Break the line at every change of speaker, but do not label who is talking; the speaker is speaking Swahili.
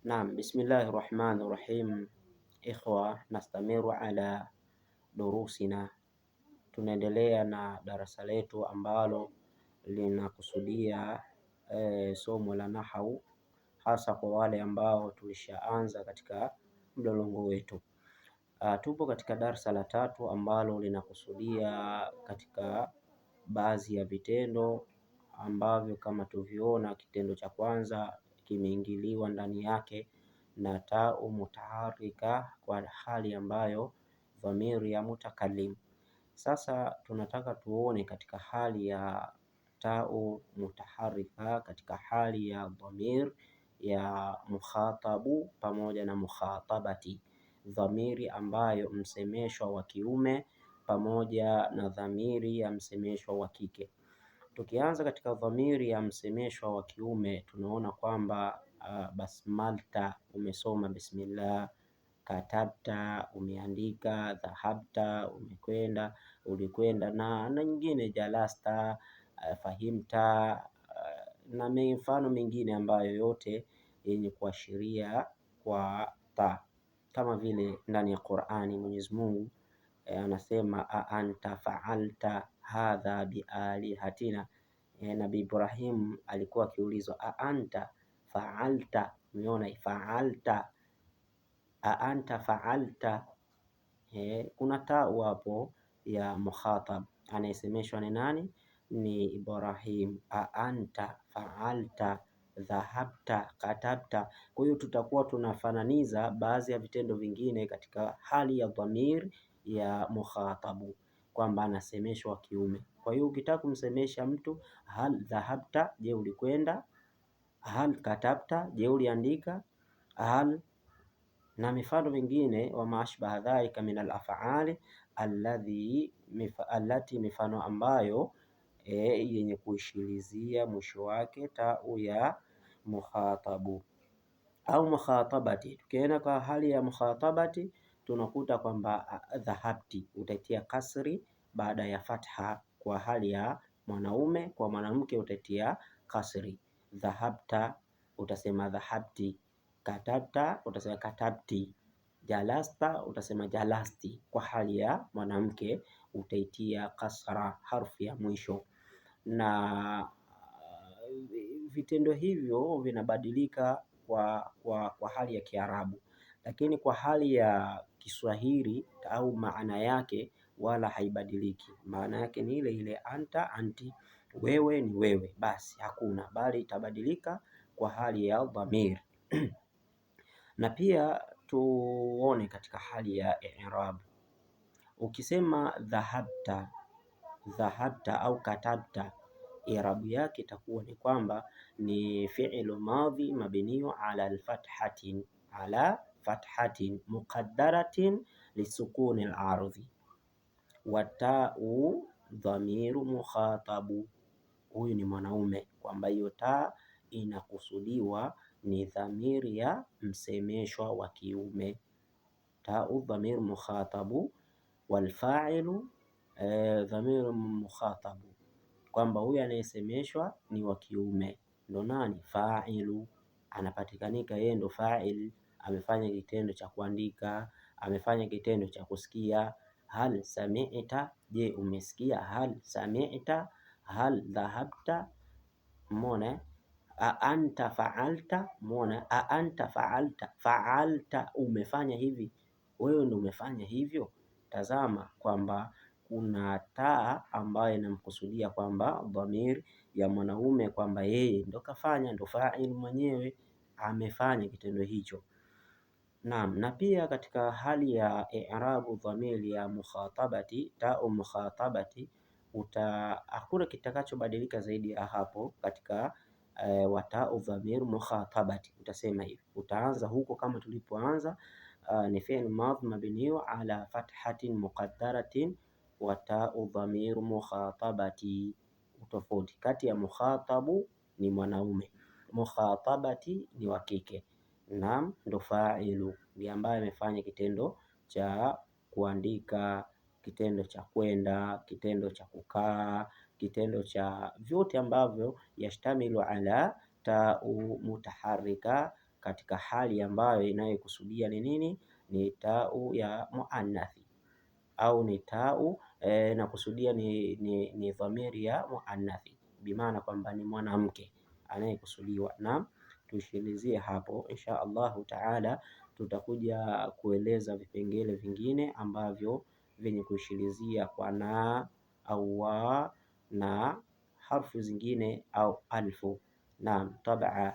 Naam, bismillahi rahmani rahim. Ikhwa, nastamiru ala durusina, tunaendelea na darasa letu ambalo linakusudia somo la nahau, hasa kwa wale ambao tulishaanza katika mlolongo wetu. Tupo katika darasa la tatu ambalo linakusudia katika baadhi ya vitendo ambavyo kama tuviona, kitendo cha kwanza kimeingiliwa ndani yake na tau mutaharika kwa hali ambayo dhamiri ya mutakallim. Sasa tunataka tuone katika hali ya tau mutaharika, katika hali ya dhamir ya mukhatabu pamoja na mukhatabati, dhamiri ambayo msemeshwa wa kiume pamoja na dhamiri ya msemeshwa wa kike. Tukianza katika dhamiri ya msemeshwa wa kiume tunaona kwamba basmalta, umesoma bismillah; katabta, umeandika; dhahabta, umekwenda, ulikwenda, na nyingine jalasta, fahimta, na mifano mingine ambayo yote yenye kuashiria kwa ta, kama vile ndani ya Qur'ani Mwenyezi Mungu anasema a anta fa'alta hadha bialihatina. Nabii Ibrahim alikuwa akiulizwa a anta fa'alta, umeona fa'alta, a anta fa'alta. Kuna tau hapo ya mukhatab, anayesemeshwa ni nani? Ni Ibrahim. A anta fa'alta, dhahabta, katabta. Kwa hiyo tutakuwa tunafananiza baadhi ya vitendo vingine katika hali ya dhamir ya mukhatabu kwamba anasemeshwa kiume. Kwa hiyo ukitaka kumsemesha mtu, hal dhahabta, je ulikwenda? Hal katabta, je uliandika? Hal, na mifano mingine wa maashbaha dhalika min al-af'ali allati, mifano ambayo yenye kuishirizia mwisho wake tau ya mukhatabu au mukhatabati. Tukienda kwa hali ya mukhatabati tunakuta kwamba dhahabti utaitia kasri baada ya fatha kwa hali ya mwanaume, kwa mwanamke utaitia kasri. Dhahabta utasema dhahabti, katabta utasema katabti, jalasta utasema jalasti. Kwa hali ya mwanamke utaitia kasra harfi ya mwisho, na vitendo hivyo vinabadilika kwa hali ya Kiarabu, lakini kwa hali ya Kiswahili au maana yake wala haibadiliki. Maana yake ni ile ile, anta anti, wewe ni wewe, basi hakuna, bali itabadilika kwa hali ya dhamir. Na pia tuone katika hali ya i'rab, ukisema dhahabta, dhahabta au katabta, i'rabu yake itakuwa ni kwamba ni fi'lu madhi mabniu ala al-fathatin, ala fathatin muqaddaratin lisukuni al-ardhi, wa ta'u dhamiru mukhatabu. Huyu ni mwanaume, kwamba hiyo taa inakusudiwa ni dhamiri ya msemeshwa wa kiume. Ta'u dhamiru mukhatabu wal fa'ilu dhamiru mukhatabu, kwamba huyu anayesemeshwa ni wa kiume, ndo nani? Fa'ilu, anapatikanika yeye ndo fa'il, amefanya kitendo cha kuandika, amefanya kitendo cha kusikia. Hal sami'ta, je umesikia? Hal sami'ta, hal dhahabta, mona. A anta fa'alta, mona. A anta fa'alta, fa'alta, umefanya hivi, wewe ndo umefanya hivyo. Tazama kwamba kuna taa ambayo inamkusudia kwamba dhamir ya mwanaume, kwamba yeye ndo kafanya, ndo fa'il mwenyewe amefanya kitendo hicho. Naam, na pia katika hali ya i'rabu dhamiri ya mukhatabati, tau mukhatabati, hakuna kitakachobadilika zaidi ya hapo katika watau dhamir mukhatabati. Utasema hivi, utaanza huko kama tulipoanza, ni fi'l madhi mabniu ala fathatin muqaddaratin wa ta'u dhamiru mukhatabati. Utofauti kati ya mukhatabu ni mwanaume, mukhatabati ni wa kike. Naam, ndo fa'ilu ndiye ambaye amefanya kitendo cha kuandika, kitendo cha kwenda, kitendo cha kukaa, kitendo cha vyote ambavyo yashtamilu ala ta'u mutaharika katika hali ambayo inayokusudia ni nini? Ni tau ya muannathi au ni tau na kusudia ni dhamiri ya muannathi, bimaana kwamba ni mwanamke anayekusudiwa. Na tuishilizie hapo insha Allahu taala, tutakuja kueleza vipengele vingine ambavyo vyenye kuishilizia kwa na au wa na harfu zingine au alfu. Naam, tabaa